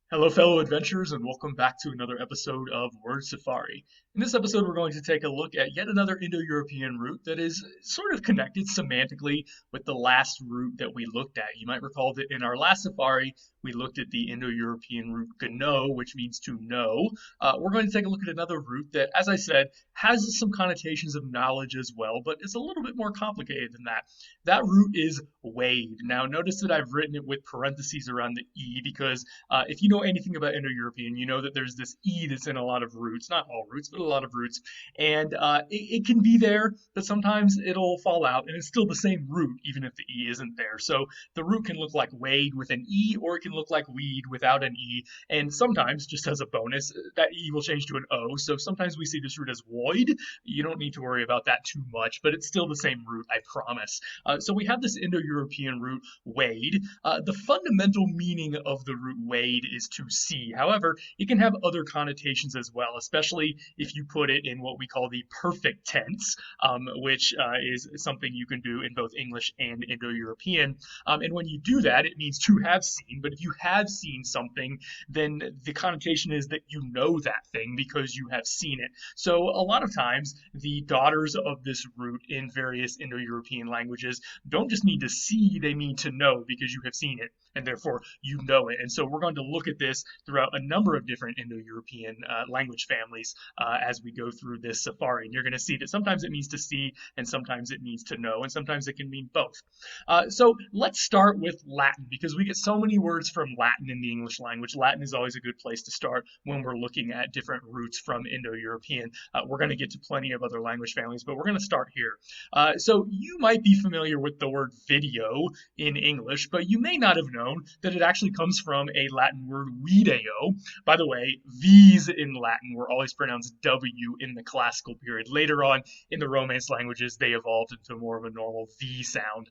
Hello, fellow adventurers, and welcome back to another episode of Word Safari. In this episode, we're going to take a look at yet another Indo-European root that is sort of connected semantically with the last root that we looked at. You might recall that in our last safari, we looked at the Indo-European root gno, which means to know. We're going to take a look at another root that, as I said, has some connotations of knowledge as well, but it's a little bit more complicated than that. That root is weid. Now, notice that I've written it with parentheses around the E because if you know anything about Indo-European, you know that there's this E that's in a lot of roots, not all roots, but a lot of roots, and it can be there, but sometimes it'll fall out, and it's still the same root, even if the E isn't there. So the root can look like weid with an E, or it can look like weed without an E, and sometimes, just as a bonus, that E will change to an O, so sometimes we see this root as void. You don't need to worry about that too much, but it's still the same root, I promise. So we have this Indo-European root weid. The fundamental meaning of the root weid is to see. However, it can have other connotations as well, especially if you put it in what we call the perfect tense, which is something you can do in both English and Indo-European. And when you do that, it means to have seen. But if you have seen something, then the connotation is that you know that thing because you have seen it. So a lot of times, the daughters of this root in various Indo-European languages don't just mean to see, they mean to know because you have seen it, and therefore you know it. And so we're going to look at this throughout a number of different Indo-European language families as we go through this safari. And you're going to see that sometimes it means to see, and sometimes it means to know, and sometimes it can mean both. So let's start with Latin because we get so many words from Latin in the English language. Latin is always a good place to start when we're looking at different roots from Indo-European. We're going to get to plenty of other language families, but we're going to start here. So you might be familiar with the word video in English, but you may not have known that it actually comes from a Latin word video. By the way, V's in Latin were always pronounced W in the classical period. Later on in the Romance languages, they evolved into more of a normal V sound.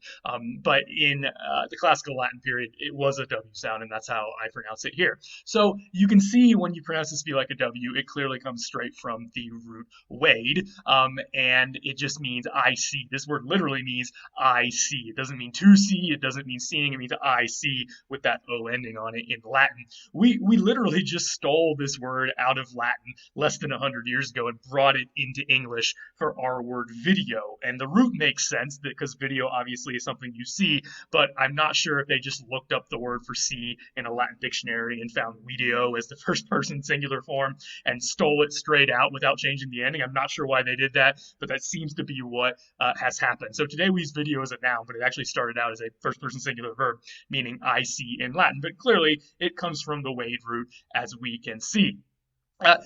But in the classical Latin period, it was a W sound, and that's how I pronounce it here. So you can see when you pronounce this V like a W, it clearly comes straight from the root weid, and it just means I see. This word literally means I see. It doesn't mean to see. It doesn't mean seeing. It means I see with that O ending on it in Latin. We literally just stole this word out of Latin less than 100 years ago and brought it into English for our word video. And the root makes sense because video obviously is something you see, but I'm not sure if they just looked up the word for see in a Latin dictionary and found video as the first person singular form and stole it straight out without changing the ending. I'm not sure why they did that, but that seems to be what has happened. So today we use video as a noun, but it actually started out as a first person singular verb, meaning I see in Latin. But clearly it comes from the weid root, as we can see. Uh,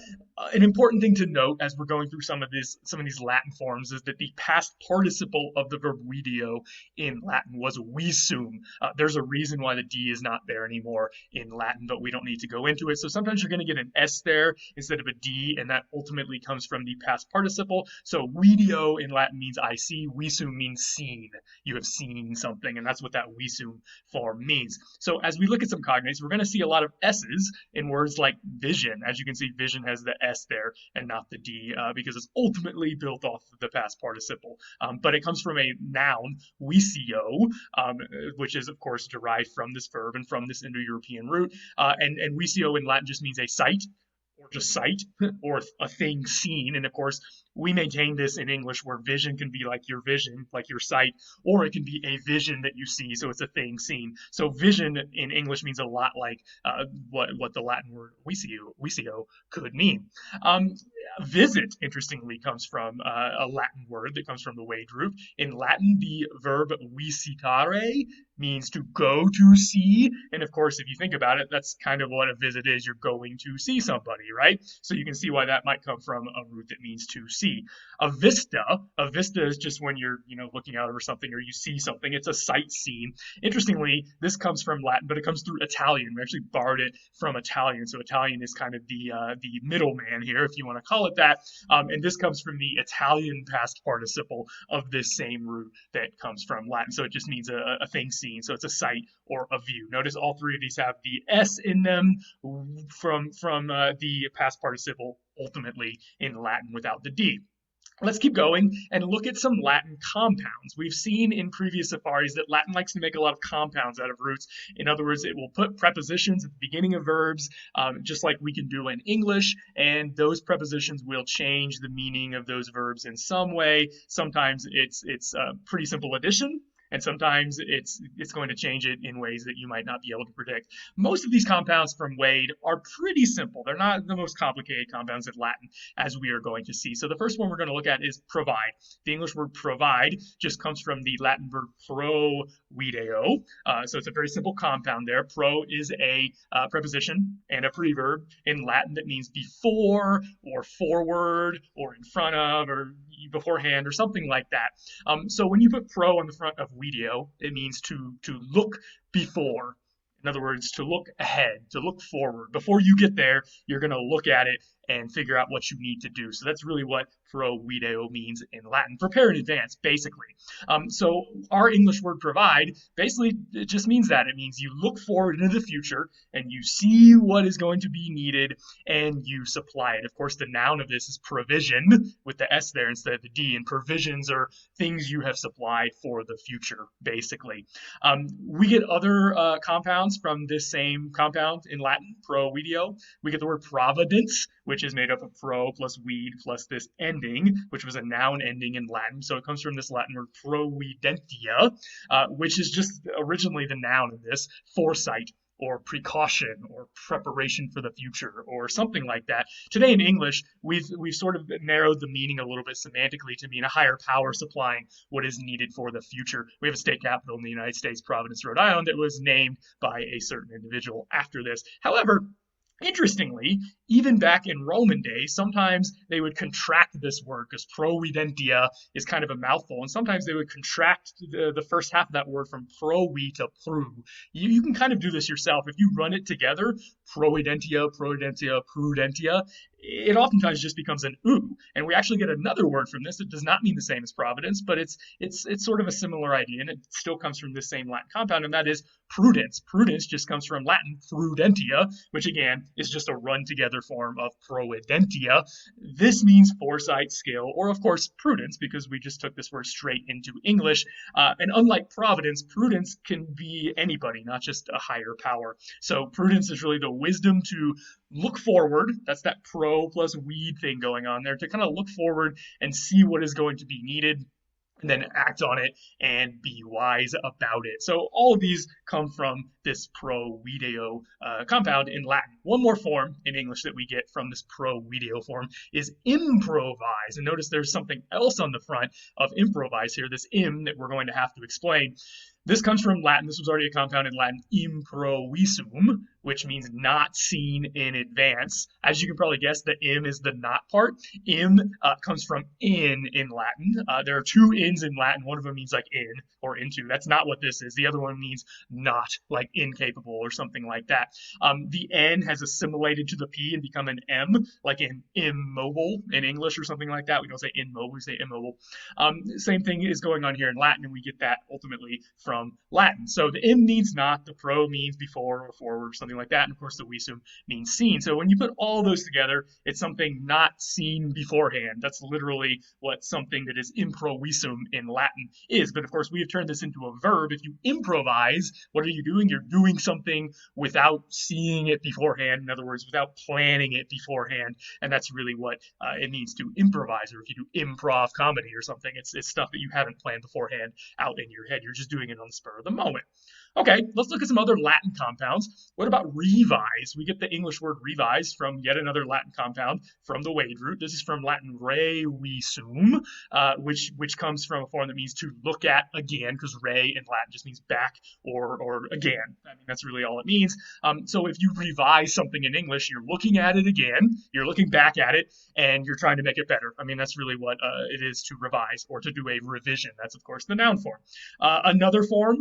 an important thing to note as we're going through some of these Latin forms is that the past participle of the verb video in Latin was visum. There's a reason why the D is not there anymore in Latin, but we don't need to go into it. So sometimes you're going to get an S there instead of a D, and that ultimately comes from the past participle. So video in Latin means I see, visum means seen. You have seen something, and that's what that visum form means. So as we look at some cognates, we're going to see a lot of S's in words like vision. As you can see, vision has the S there and not the D because it's ultimately built off of the past participle. But it comes from a noun, visio, which is, of course, derived from this verb and from this Indo-European root. And visio in Latin just means a sight, or just sight, or a thing seen. And of course, we maintain this in English where vision can be like your vision, like your sight, or it can be a vision that you see, so it's a thing seen. So vision in English means a lot like what the Latin word visio could mean. Visit, interestingly, comes from a Latin word that comes from the weid root. In Latin, the verb visitare means to go to see. And of course, if you think about it, that's kind of what a visit is. You're going to see somebody, right? So you can see why that might come from a root that means to see. A vista is just when you're, looking out over something or you see something. It's a sight seen. Interestingly, this comes from Latin, but it comes through Italian. We actually borrowed it from Italian. So Italian is kind of the middleman here, if you want to call it that. And this comes from the Italian past participle of this same root that comes from Latin. So it just means a thing seen. So it's a sight or a view. Notice all three of these have the S in them from the past participle ultimately in Latin without the D. Let's keep going and look at some Latin compounds. We've seen in previous safaris that Latin likes to make a lot of compounds out of roots. In other words, it will put prepositions at the beginning of verbs, just like we can do in English, and those prepositions will change the meaning of those verbs in some way. Sometimes it's a pretty simple addition, and sometimes it's going to change it in ways that you might not be able to predict. Most of these compounds from weid are pretty simple. They're not the most complicated compounds in Latin, as we are going to see. So the first one we're going to look at is provide. The English word provide just comes from the Latin verb pro video. So it's a very simple compound there. Pro is a preposition and a preverb in Latin that means before or forward or in front of or beforehand or something like that. So when you put pro on the front of video, it means to look before. In other words, to look ahead, to look forward. Before you get there, you're going to look at it and figure out what you need to do. So that's really what pro video means in Latin. Prepare in advance, basically. So our English word provide, basically, it just means that. It means you look forward into the future and you see what is going to be needed and you supply it. Of course, the noun of this is provision with the S there instead of the D, and provisions are things you have supplied for the future, basically. We get other compounds from this same compound in Latin, pro video. We get the word providence, which is made up of pro plus weid plus this ending, which was a noun ending in Latin. So it comes from this Latin word providentia, which is just originally the noun of this, foresight or precaution or preparation for the future or something like that. Today in English, we've sort of narrowed the meaning a little bit semantically to mean a higher power supplying what is needed for the future. We have a state capital in the United States, Providence, Rhode Island, that was named by a certain individual after this. However, interestingly, even back in Roman days, sometimes they would contract this word because providentia is kind of a mouthful, and sometimes they would contract the first half of that word from provi to pru. You can kind of do this yourself. If you run it together, providentia, prudentia, it oftentimes just becomes an oo. And we actually get another word from this. It does not mean the same as providence, but it's sort of a similar idea, and it still comes from the same Latin compound, and that is prudence. Prudence just comes from Latin prudentia, which again is just a run together form of providentia. This means foresight, skill, or of course prudence, because we just took this word straight into English. And unlike providence, prudence can be anybody, not just a higher power. So prudence is really the wisdom to look forward. That's that pro plus weid thing going on there, to kind of look forward and see what is going to be needed, and then act on it and be wise about it. So all of these come from this pro video compound in Latin. One more form in English that we get from this pro video form is improvise. And notice there's something else on the front of improvise here, this im that we're going to have to explain. This comes from Latin. This was already a compound in Latin, improvisum, which means not seen in advance. As you can probably guess, the im is the not part. Im comes from in Latin. There are two ins in Latin. One of them means like in or into. That's not what this is. The other one means not, like incapable or something like that. The n has assimilated to the p and become an m, like in immobile in English or something like that. We don't say immobile, we say immobile. Same thing is going on here in Latin, and we get that ultimately from Latin. So the im means not, the pro means before or forward or something like that, and of course the visum means seen. So when you put all those together, it's something not seen beforehand. That's literally what something that is improvisum in Latin is. But of course we have turned this into a verb. If you improvise, what are you doing? You're doing something without seeing it beforehand. In other words, without planning it beforehand. And that's really what it means to improvise. Or if you do improv comedy or something, it's stuff that you haven't planned beforehand out in your head. You're just doing it on the spur of the moment. Okay, let's look at some other Latin compounds. What about revise? We get the English word revise from yet another Latin compound from the weid root. This is from Latin revisum, which comes from a form that means to look at again, because re in Latin just means back or again. I mean, that's really all it means. So if you revise something in English, you're looking at it again, you're looking back at it, and you're trying to make it better. I mean, that's really what it is to revise or to do a revision. That's, of course, the noun form. Another form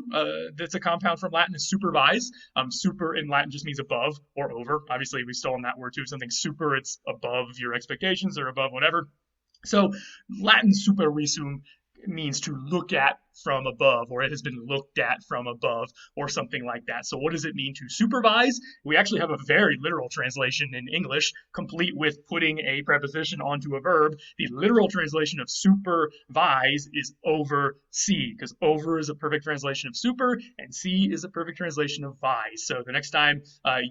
that's a compound from Latin is supervise. Super in Latin just means above or over. Obviously, we've stolen that word too. Something super, it's above your expectations or above whatever. So Latin supervisum means to look at from above, or it has been looked at from above, or something like that. So what does it mean to supervise? We actually have a very literal translation in English, complete with putting a preposition onto a verb. The literal translation of supervise is oversee, because over is a perfect translation of super, and see is a perfect translation of vise. So the next time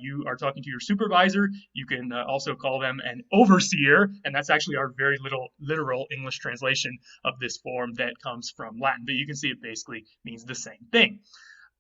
you are talking to your supervisor, you can also call them an overseer, and that's actually our very literal English translation of this form that comes from Latin, but you can see it basically means the same thing.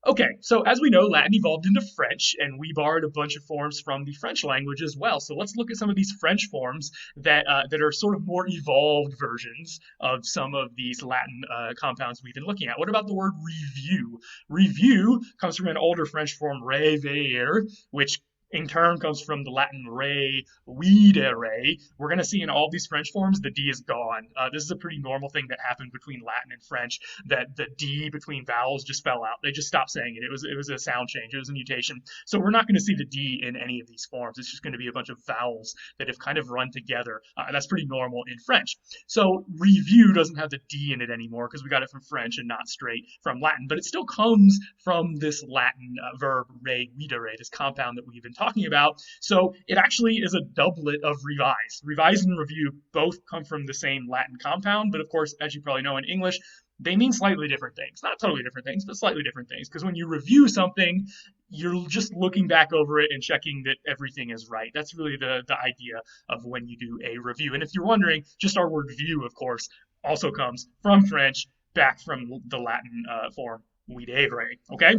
Okay, so as we know, Latin evolved into French, and we borrowed a bunch of forms from the French language as well. So let's look at some of these French forms that are sort of more evolved versions of some of these Latin compounds we've been looking at. What about the word review? Review comes from an older French form, reveiller, which in turn comes from the Latin re, weidere. We're going to see in all these French forms, the D is gone. This is a pretty normal thing that happened between Latin and French, that the D between vowels just fell out. They just stopped saying it. It was a sound change. It was a mutation. So we're not going to see the D in any of these forms. It's just going to be a bunch of vowels that have kind of run together. And that's pretty normal in French. So review doesn't have the D in it anymore because we got it from French and not straight from Latin. But it still comes from this Latin verb re, weidere, this compound that we've been talking about. So it actually is a doublet of revise. Revise and review both come from the same Latin compound, but of course, as you probably know in English, they mean slightly different things. Not totally different things, but slightly different things. Because when you review something, you're just looking back over it and checking that everything is right. That's really the idea of when you do a review. And if you're wondering, just our word view, of course, also comes from French, back from the Latin form videre. Okay?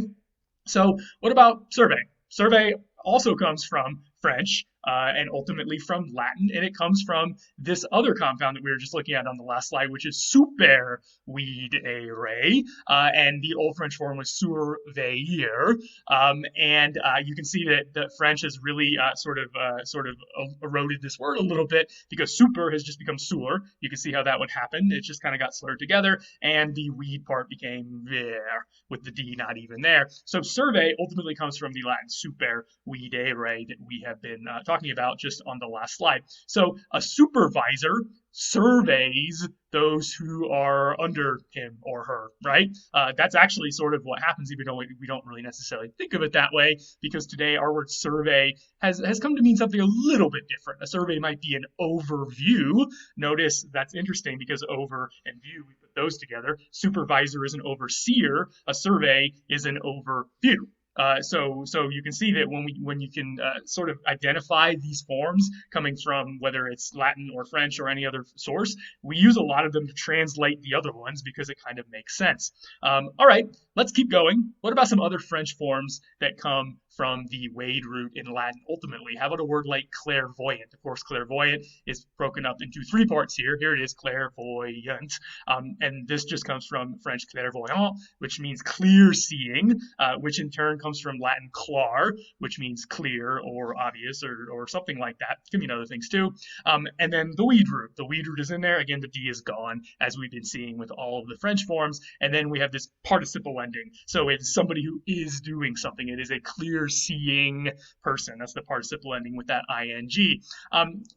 So what about survey? Survey also comes from French and ultimately from Latin, and it comes from this other compound that we were just looking at on the last slide, which is supervidere, and the Old French form was surveiller, and you can see that the French has really sort of eroded this word a little bit because super has just become sur. You can see how that would happen. It just kind of got slurred together, and the weed part became ver with the D not even there. So survey ultimately comes from the Latin supervidere that we have been talking about just on the last slide. So a supervisor surveys those who are under him or her, right? That's actually sort of what happens, even though we don't really necessarily think of it that way, because today our word survey has come to mean something a little bit different. A survey might be an overview. Notice that's interesting because over and view, we put those together. Supervisor is an overseer. A survey is an overview. So you can see that when you can sort of identify these forms coming from whether it's Latin or French or any other source, we use a lot of them to translate the other ones because it kind of makes sense. All right, let's keep going. What about some other French forms that come from the weid root in Latin ultimately? How about a word like clairvoyant? Of course, clairvoyant is broken up into three parts here. Here it is, clairvoyant. And this just comes from French clairvoyant, which means clear seeing, which in turn comes from Latin clar, which means clear or obvious or something like that. It can mean other things too. And then the weid root. The weid root is in there. Again, the D is gone, as we've been seeing with all of the French forms. And then we have this participle ending. So it's somebody who is doing something. It is a clear seeing person. That's the participle ending with that ing.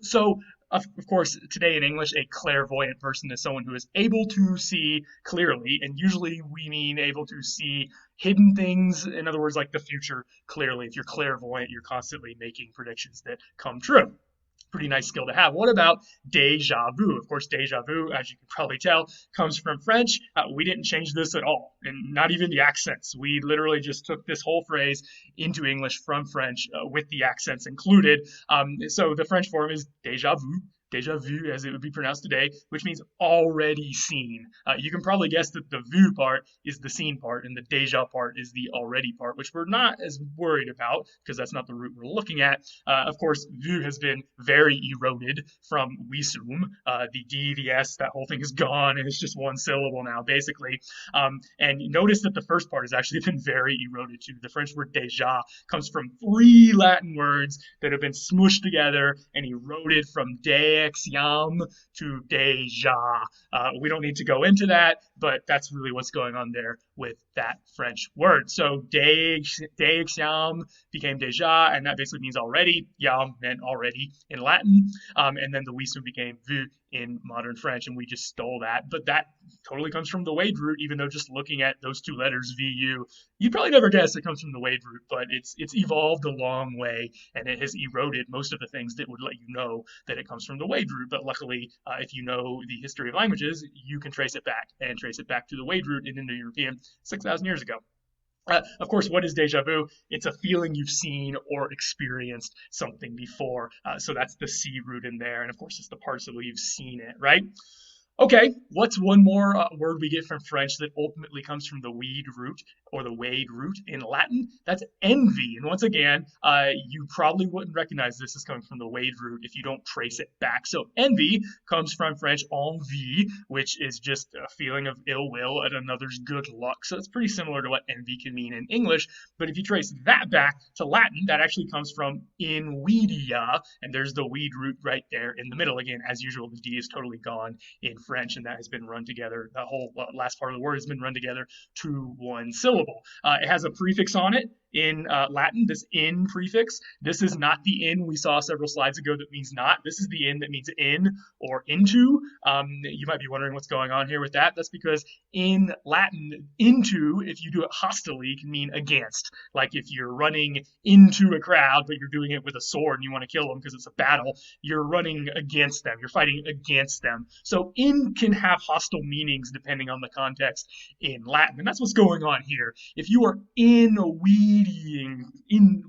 So of course, today in English, a clairvoyant person is someone who is able to see clearly, and usually we mean able to see hidden things, in other words, like the future clearly. If you're clairvoyant, you're constantly making predictions that come true. Pretty nice skill to have. What about déjà vu? Of course, déjà vu, as you can probably tell, comes from French. We didn't change this at all, and not even the accents. We literally just took this whole phrase into English from French with the accents included. So the French form is déjà vu, as it would be pronounced today, which means already seen. You can probably guess that the vu part is the seen part, and the déjà part is the already part, which we're not as worried about because that's not the root we're looking at. Of course, vu has been very eroded from wisum. The D, the S, that whole thing is gone, and it's just one syllable now, basically. And notice that the first part has actually been very eroded too. The French word déjà comes from three Latin words that have been smushed together and eroded from de to deja. We don't need to go into that, but that's really what's going on there with that French word. So Deixam became déjà, and that basically means already. Yam meant already in Latin. And then the wisum became vu in modern French, and we just stole that. But that totally comes from the weid root, even though just looking at those two letters, VU, you'd probably never guess it comes from the weid root, but it's evolved a long way, and it has eroded most of the things that would let you know that it comes from the weid root. But luckily, if you know the history of languages, you can trace it back to the weid root in Indo-European 6,000 years ago. Of course, what is deja vu? It's a feeling you've seen or experienced something before. So that's the C root in there. And of course, it's the participle, you've seen it, right? Okay, what's one more word we get from French that ultimately comes from the weid root or the weid root in Latin? That's envy. And once again, you probably wouldn't recognize this as coming from the weid root if you don't trace it back. So envy comes from French envie, which is just a feeling of ill will at another's good luck. So it's pretty similar to what envy can mean in English. But if you trace that back to Latin, that actually comes from invidia, and there's the weid root right there in the middle. Again, as usual, the D is totally gone in French, and that has been run together. The whole last part of the word has been run together to one syllable. It has a prefix on it in Latin, this in prefix. This is not the in we saw several slides ago that means not. This is the in that means in or into. You might be wondering what's going on here with that. That's because in Latin, into, if you do it hostilely, can mean against. Like if you're running into a crowd, but you're doing it with a sword and you want to kill them because it's a battle, you're running against them. You're fighting against them. So in can have hostile meanings depending on the context in Latin. And that's what's going on here. If you are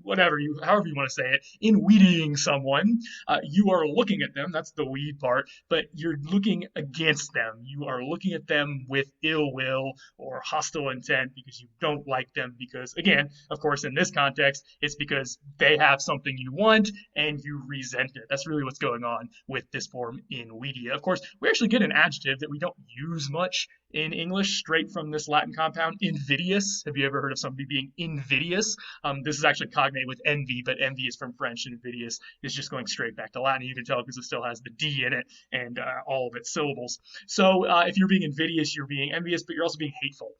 however you want to say it, weeding someone, you are looking at them, that's the weed part, but you're looking against them. You are looking at them with ill will or hostile intent because you don't like them because, again, of course, in this context, it's because they have something you want and you resent it. That's really what's going on with this form invidia. Of course, we actually get an adjective that we don't use much in English straight from this Latin compound, invidious. Have you ever heard of somebody being invidious? This is actually cognate with envy, but envy is from French, and invidious is just going straight back to Latin. You can tell because it still has the D in it and all of its syllables. So if you're being invidious, you're being envious, but you're also being hateful.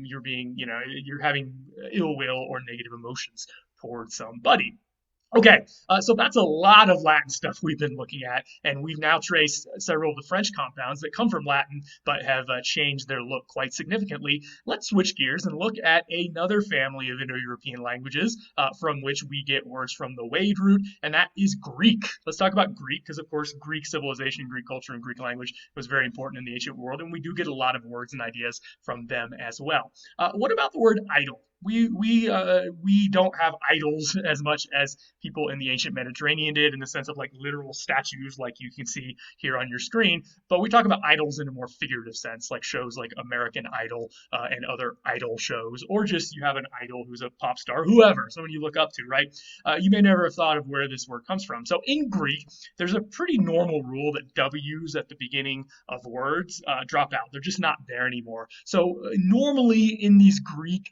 You're having ill will or negative emotions towards somebody. Okay, so that's a lot of Latin stuff we've been looking at, and we've now traced several of the French compounds that come from Latin but have changed their look quite significantly. Let's switch gears and look at another family of Indo-European languages from which we get words from the weid root, and that is Greek. Let's talk about Greek because, of course, Greek civilization, Greek culture, and Greek language was very important in the ancient world, and we do get a lot of words and ideas from them as well. What about the word idol? We don't have idols as much as people in the ancient Mediterranean did in the sense of like literal statues like you can see here on your screen, but we talk about idols in a more figurative sense, like shows like American Idol and other idol shows, or just you have an idol who's a pop star, whoever, someone you look up to, right? You may never have thought of where this word comes from. So in Greek, there's a pretty normal rule that W's at the beginning of words drop out. They're just not there anymore. So normally in these Greek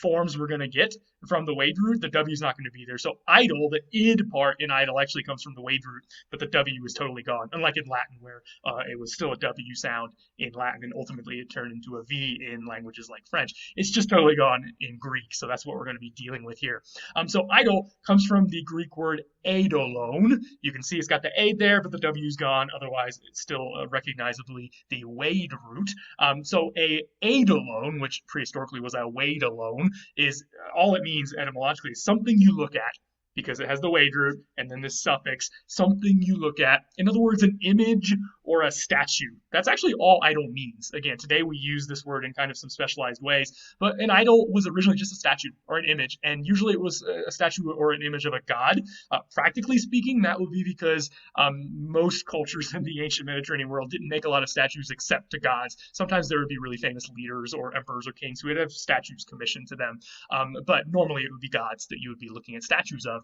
forms we're going to get from the weid root, the W is not going to be there. So idol, the id part in idol actually comes from the weid root, but the W is totally gone, unlike in Latin where it was still a W sound in Latin and ultimately it turned into a V in languages like French. It's just totally gone in Greek, so that's what we're going to be dealing with here. So idol comes from the Greek word eidolon. You can see it's got the A there, but the W is gone. Otherwise, it's still recognizably the weid root. So a eidolon, which prehistorically was a weid alone, is all it means etymologically is something you look at because it has the weid root and then this suffix, something you look at. In other words, an image or a statue. That's actually all idol means. Again, today we use this word in kind of some specialized ways, but an idol was originally just a statue or an image, and usually it was a statue or an image of a god. Practically speaking, that would be because most cultures in the ancient Mediterranean world didn't make a lot of statues except to gods. Sometimes there would be really famous leaders or emperors or kings who would have statues commissioned to them, but normally it would be gods that you would be looking at statues of.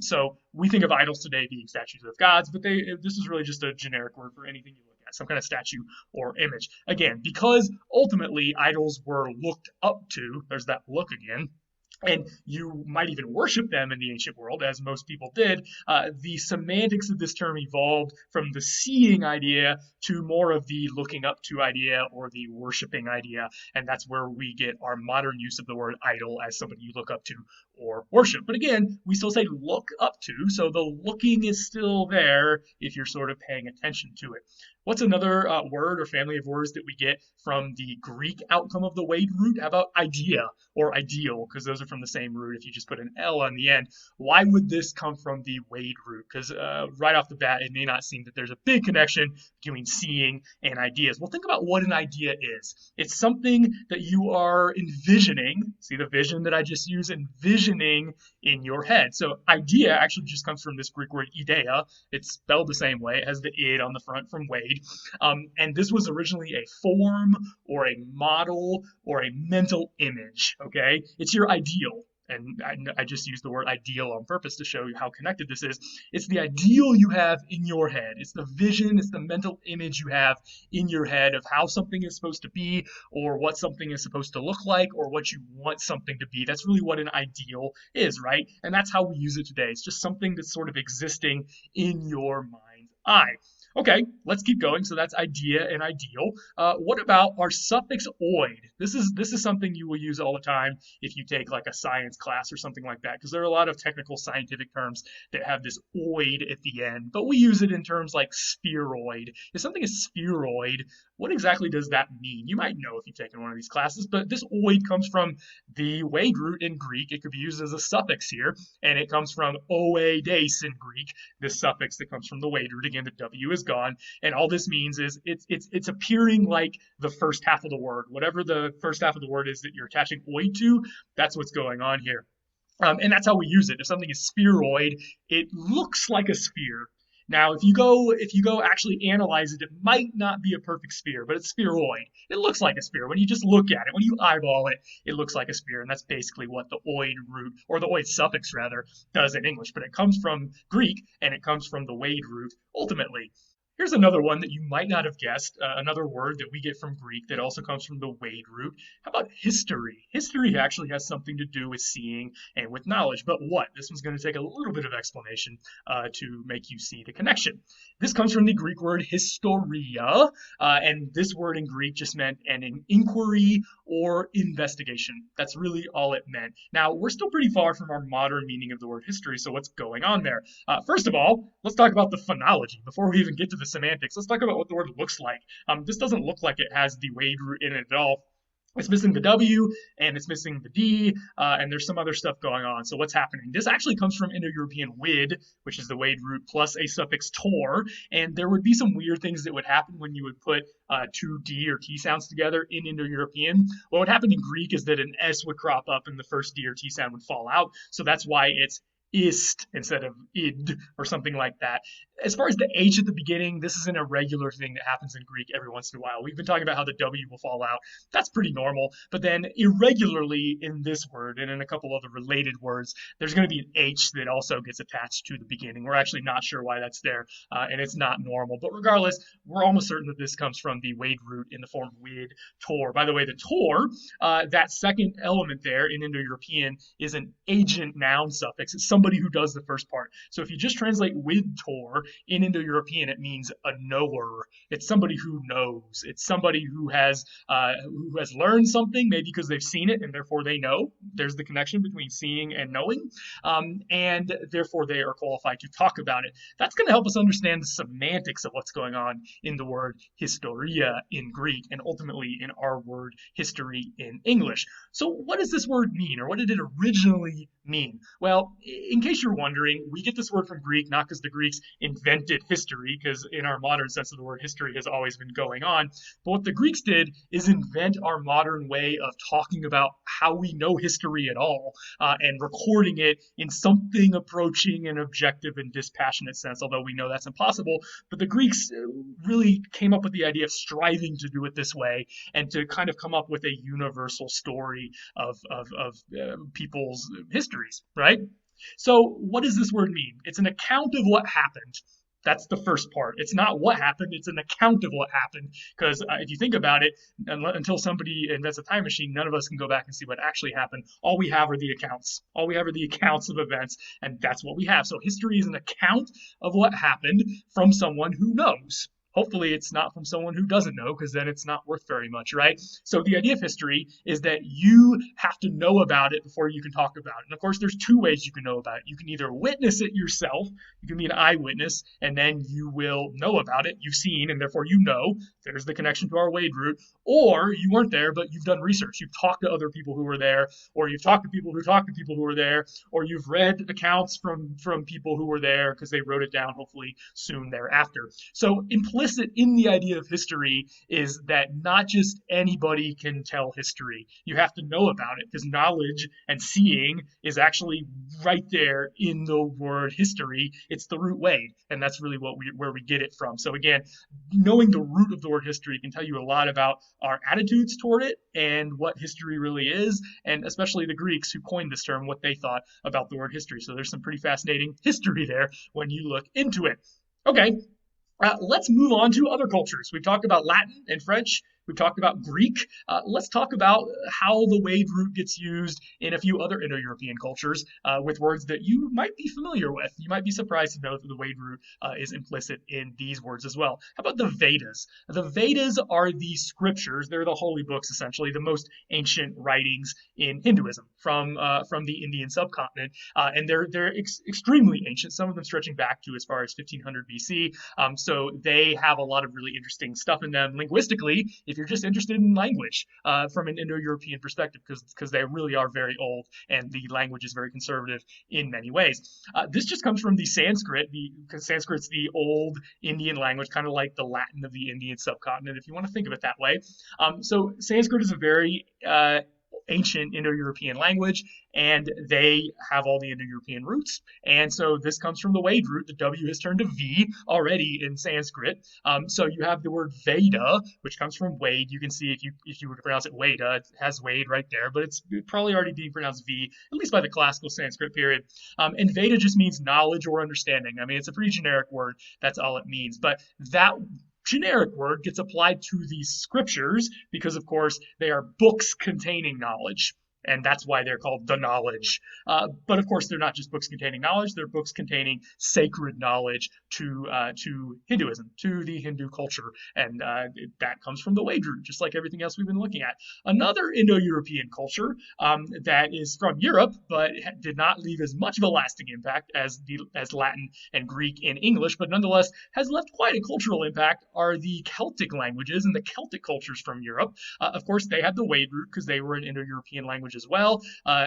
So we think of idols today being statues of gods, but this is really just a generic word for anything you look at, some kind of statue or image. Again, because ultimately idols were looked up to, there's that look again, and you might even worship them in the ancient world, as most people did, the semantics of this term evolved from the seeing idea to more of the looking up to idea or the worshiping idea. And that's where we get our modern use of the word idol as somebody you look up to or worship. But again, we still say look up to, so the looking is still there if you're sort of paying attention to it. What's another word or family of words that we get from the Greek outcome of the weid root? How about idea or ideal? Because those are from the same root if you just put an L on the end. Why would this come from the weid root? Because right off the bat, it may not seem that there's a big connection between seeing and ideas. Well, think about what an idea is. It's something that you are envisioning. See the vision that I just used? Envisioning in your head. So idea actually just comes from this Greek word idea. It's spelled the same way. It has the id on the front from weid. And this was originally a form or a model or a mental image, okay? It's your ideal. And I just used the word ideal on purpose to show you how connected this is. It's the ideal you have in your head. It's the vision, it's the mental image you have in your head of how something is supposed to be or what something is supposed to look like or what you want something to be. That's really what an ideal is, right? And that's how we use it today. It's just something that's sort of existing in your mind's eye. Okay, let's keep going. So that's idea and ideal. What about our suffix oid? This is something you will use all the time if you take like a science class or something like that, because there are a lot of technical scientific terms that have this oid at the end, but we use it in terms like spheroid. If something is spheroid, what exactly does that mean? You might know if you've taken one of these classes, but this oid comes from the weid root in Greek. It could be used as a suffix here, and it comes from oedes in Greek, this suffix that comes from the weid root. Again, the W is gone, and all this means is it's appearing like the first half of the word. Whatever the first half of the word is that you're attaching oid to, that's what's going on here. And that's how we use it. If something is spheroid, it looks like a sphere. Now, if you go actually analyze it, it might not be a perfect sphere, but it's spheroid. It looks like a sphere. When you just look at it, when you eyeball it, it looks like a sphere, and that's basically what the oid root, or the oid suffix rather, does in English. But it comes from Greek, and it comes from the weid root ultimately. Here's another one that you might not have guessed, another word that we get from Greek that also comes from the weid root. How about history? History actually has something to do with seeing and with knowledge, but what? This one's going to take a little bit of explanation to make you see the connection. This comes from the Greek word historia, and this word in Greek just meant an inquiry or investigation. That's really all it meant. Now, we're still pretty far from our modern meaning of the word history, so what's going on there? First of all, let's talk about the phonology. Before we even get to the semantics, let's talk about what the word looks like. This doesn't look like it has the weid root in it at all. It's missing the W and it's missing the D, and there's some other stuff going on. So what's happening? This actually comes from Indo-European weid, which is the weid root plus a suffix tor, and there would be some weird things that would happen when you would put two D or T sounds together in Indo-European. What would happen in Greek is that an S would crop up and the first D or T sound would fall out. So that's why it's ist instead of id or something like that. As far as the H at the beginning, this is an irregular thing that happens in Greek every once in a while. We've been talking about how the W will fall out. That's pretty normal. But then irregularly in this word and in a couple other related words, there's going to be an H that also gets attached to the beginning. We're actually not sure why that's there, and it's not normal. But regardless, we're almost certain that this comes from the weid root in the form weid tor. By the way, the tor, that second element there in Indo-European is an agent noun suffix. It's somebody who does the first part. So if you just translate weid tor in Indo-European, it means a knower. It's somebody who knows. It's somebody who has learned something, maybe because they've seen it and therefore they know. There's the connection between seeing and knowing, and therefore they are qualified to talk about it. That's going to help us understand the semantics of what's going on in the word historia in Greek and ultimately in our word history in English. So what does this word mean, or what did it originally mean? Well, in case you're wondering, we get this word from Greek not because the Greeks invented history, because in our modern sense of the word, history has always been going on. But what the Greeks did is invent our modern way of talking about how we know history at all, and recording it in something approaching an objective and dispassionate sense, although we know that's impossible. But the Greeks really came up with the idea of striving to do it this way and to kind of come up with a universal story of people's histories, right? So what does this word mean? It's an account of what happened. That's the first part. It's not what happened, it's an account of what happened. Because if you think about it, until somebody invents a time machine, none of us can go back and see what actually happened. All we have are the accounts. All we have are the accounts of events, and that's what we have. So history is an account of what happened from someone who knows. Hopefully, it's not from someone who doesn't know, because then it's not worth very much, right? So the idea of history is that you have to know about it before you can talk about it. And of course, there's two ways you can know about it. You can either witness it yourself, you can be an eyewitness, and then you will know about it. You've seen, and therefore you know. There's the connection to our weid root. Or you weren't there, but you've done research. You've talked to other people who were there, or you've talked to people who talked to people who were there, or you've read accounts from people who were there because they wrote it down, hopefully soon thereafter. So implicit in the idea of history is that not just anybody can tell history. You have to know about it, because knowledge and seeing is actually right there in the word history. It's the root weid, and that's really where we get it from. So again, knowing the root of the word history can tell you a lot about our attitudes toward it and what history really is, and especially the Greeks who coined this term, what they thought about the word history. So there's some pretty fascinating history there when you look into it. Okay, let's move on to other cultures. We've talked about Latin and French. We've talked about Greek. Let's talk about how the weid root gets used in a few other Indo-European cultures with words that you might be familiar with. You might be surprised to know that the weid root is implicit in these words as well. How about the Vedas? The Vedas are the scriptures. They're the holy books, essentially, the most ancient writings in Hinduism from the Indian subcontinent. And they're extremely ancient, some of them stretching back to as far as 1500 BC. So they have a lot of really interesting stuff in them linguistically, if you're just interested in language from an Indo-European perspective, because they really are very old and the language is very conservative in many ways. This just comes from the Sanskrit, because Sanskrit's the old Indian language, kind of like the Latin of the Indian subcontinent, if you want to think of it that way. So Sanskrit is a very ancient Indo-European language, and they have all the Indo-European roots. And so this comes from the weid root. The W has turned to V already in Sanskrit. So you have the word Veda, which comes from weid. You can see if you were to pronounce it Veda, it has weid right there, but it's probably already being pronounced V, at least by the classical Sanskrit period. And Veda just means knowledge or understanding. I mean, it's a pretty generic word. That's all it means. But that generic word gets applied to these scriptures because, of course, they are books containing knowledge. And that's why they're called the knowledge. But of course, they're not just books containing knowledge; they're books containing sacred knowledge to Hinduism, to the Hindu culture, and that comes from the weid root, just like everything else we've been looking at. Another Indo-European culture that is from Europe, but did not leave as much of a lasting impact as Latin and Greek in English, but nonetheless has left quite a cultural impact, are the Celtic languages and the Celtic cultures from Europe. Of course, they had the weid root because they were an Indo-European language as well,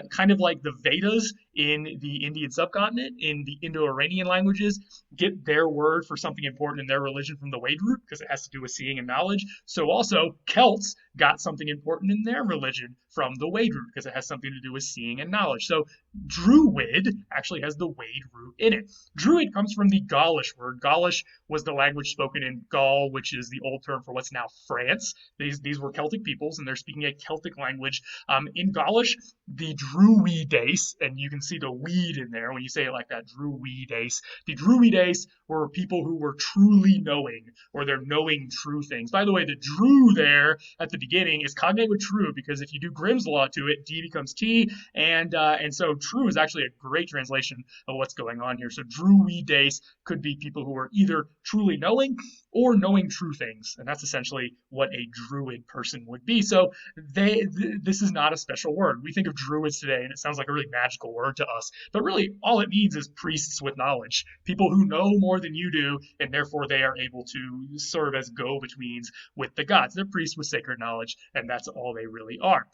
kind of like the Vedas in the Indian subcontinent. In the Indo-Iranian languages, get their word for something important in their religion from the weid root because it has to do with seeing and knowledge. So also Celts got something important in their religion from the weid root because it has something to do with seeing and knowledge. So Druid actually has the weid root in it. Druid comes from the Gaulish word. Gaulish was the language spoken in Gaul, which is the old term for what's now France. These were Celtic peoples, and they're speaking a Celtic language. In Gaulish, the Druides, and you can see the weed in there when you say it like that, Druides. The Druides were people who were truly knowing, or they're knowing true things. By the way, the Dru there at the beginning is cognate with true, because if you do Grimm's law to it, D becomes T, and so true is actually a great translation of what's going on here. So Druides could be people who are either truly knowing or knowing true things, and that's essentially what a druid person would be. So this is not a special word. We think of druids today, and it sounds like a really magical word to us, but really all it means is priests with knowledge, people who know more than you do, and therefore they are able to serve as go-betweens with the gods. They're priests with sacred knowledge, and that's all they really are.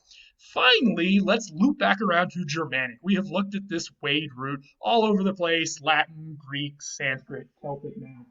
Finally, let's loop back around to Germanic. We have looked at this weid root all over the place: Latin, Greek, Sanskrit, Celtic now.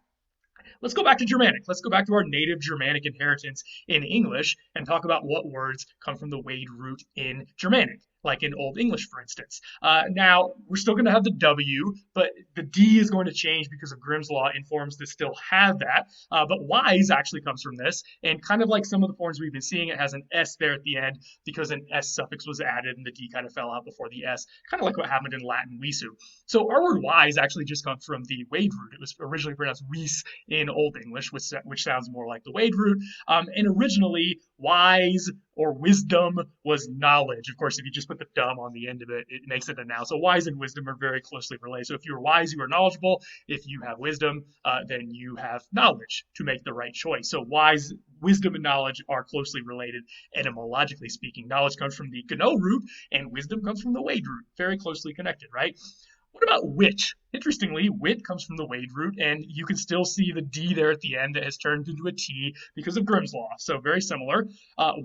Let's go back to Germanic. Let's go back to our native Germanic inheritance in English and talk about what words come from the weid root in Germanic. like in Old English, for instance. Now, we're still going to have the W, but the D is going to change because of Grimm's Law in forms that still have that. But wise actually comes from this, and kind of like some of the forms we've been seeing, it has an S there at the end because an S suffix was added and the D kind of fell out before the S, kind of like what happened in Latin visu. So our word wise actually just comes from the weid root. It was originally pronounced vis in Old English, which sounds more like the weid root. And originally, wise or wisdom was knowledge. Of course, if you just put the dumb on the end of it, it makes it a noun. So wise and wisdom are very closely related. So if you're wise, you are knowledgeable. If you have wisdom, then you have knowledge to make the right choice. So wise, wisdom, and knowledge are closely related etymologically speaking. Knowledge comes from the Gno root, and wisdom comes from the weid root. Very closely connected, right? What about wit? Interestingly, wit comes from the weid root, and you can still see the D there at the end that has turned into a T because of Grimm's Law. So very similar.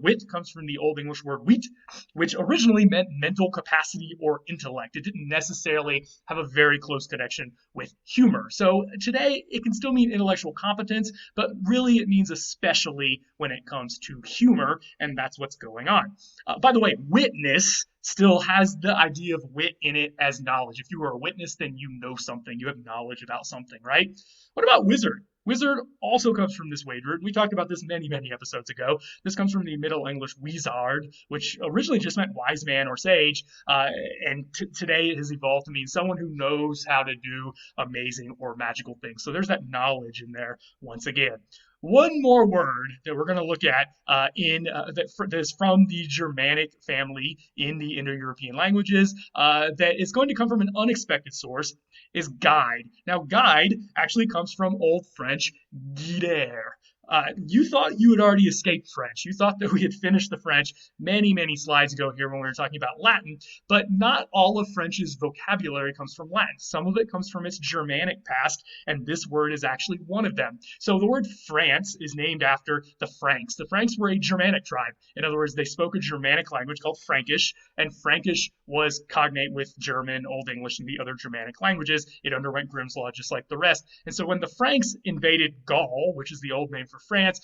Wit comes from the Old English word wheat, which originally meant mental capacity or intellect. It didn't necessarily have a very close connection with humor. So today, it can still mean intellectual competence, but really it means especially when it comes to humor, and that's what's going on. By the way, witness still has the idea of wit in it as knowledge. If you are a witness, then you know something, you have knowledge about something, right? What about wizard? Wizard also comes from this weid root. We talked about this many, many episodes ago. This comes from the Middle English wizard, which originally just meant wise man or sage, and today it has evolved to mean someone who knows how to do amazing or magical things. So there's that knowledge in there once again. One more word that we're going to look at that is from the Germanic family in the Indo-European languages that is going to come from an unexpected source is guide. Now, guide actually comes from Old French guider. You thought you had already escaped French. You thought that we had finished the French many, many slides ago here when we were talking about Latin, but not all of French's vocabulary comes from Latin. Some of it comes from its Germanic past, and this word is actually one of them. So the word France is named after the Franks. The Franks were a Germanic tribe. In other words, they spoke a Germanic language called Frankish, and Frankish was cognate with German, Old English, and the other Germanic languages. It underwent Grimm's Law just like the rest. And so when the Franks invaded Gaul, which is the old name for France,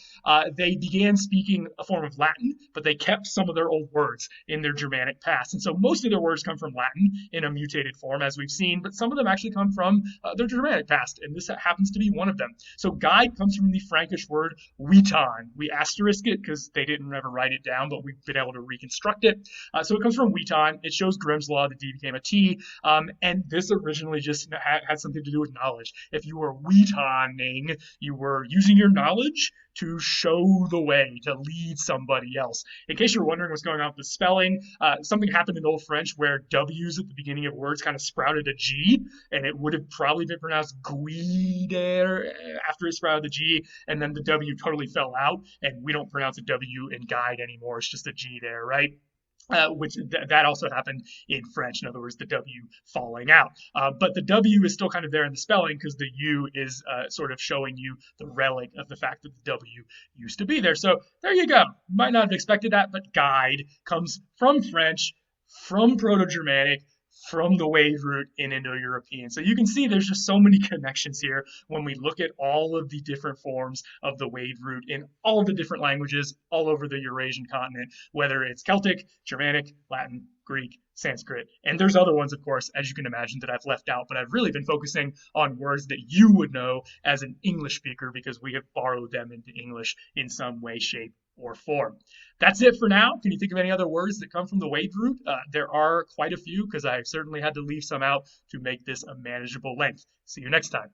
they began speaking a form of Latin, but they kept some of their old words in their Germanic past. And so most of their words come from Latin in a mutated form, as we've seen, but some of them actually come from their Germanic past, and this happens to be one of them. So guide comes from the Frankish word witan. We asterisk it because they didn't ever write it down, but we've been able to reconstruct it. So it comes from witan. It shows Grimm's Law. The D became a T, and this originally just had something to do with knowledge. If you were witaning, you were using your knowledge to show the way, to lead somebody else. In case you're wondering what's going on with the spelling, something happened in Old French where W's at the beginning of words kind of sprouted a G, and it would have probably been pronounced guider after it sprouted the G, and then the W totally fell out, and we don't pronounce a W in guide anymore. It's just a G there, right? That also happened in French, in other words, the W falling out. But the W is still kind of there in the spelling because the U is sort of showing you the relic of the fact that the W used to be there. So there you go. You might not have expected that, but guide comes from French, from Proto-Germanic, from the weid root in Indo-European. So you can see there's just so many connections here when we look at all of the different forms of the weid root in all of the different languages all over the Eurasian continent, whether it's Celtic, Germanic, Latin, Greek, Sanskrit. And there's other ones, of course, as you can imagine, that I've left out, but I've really been focusing on words that you would know as an English speaker because we have borrowed them into English in some way, shape, or form. That's it for now. Can you think of any other words that come from the weid root? There are quite a few because I certainly had to leave some out to make this a manageable length. See you next time.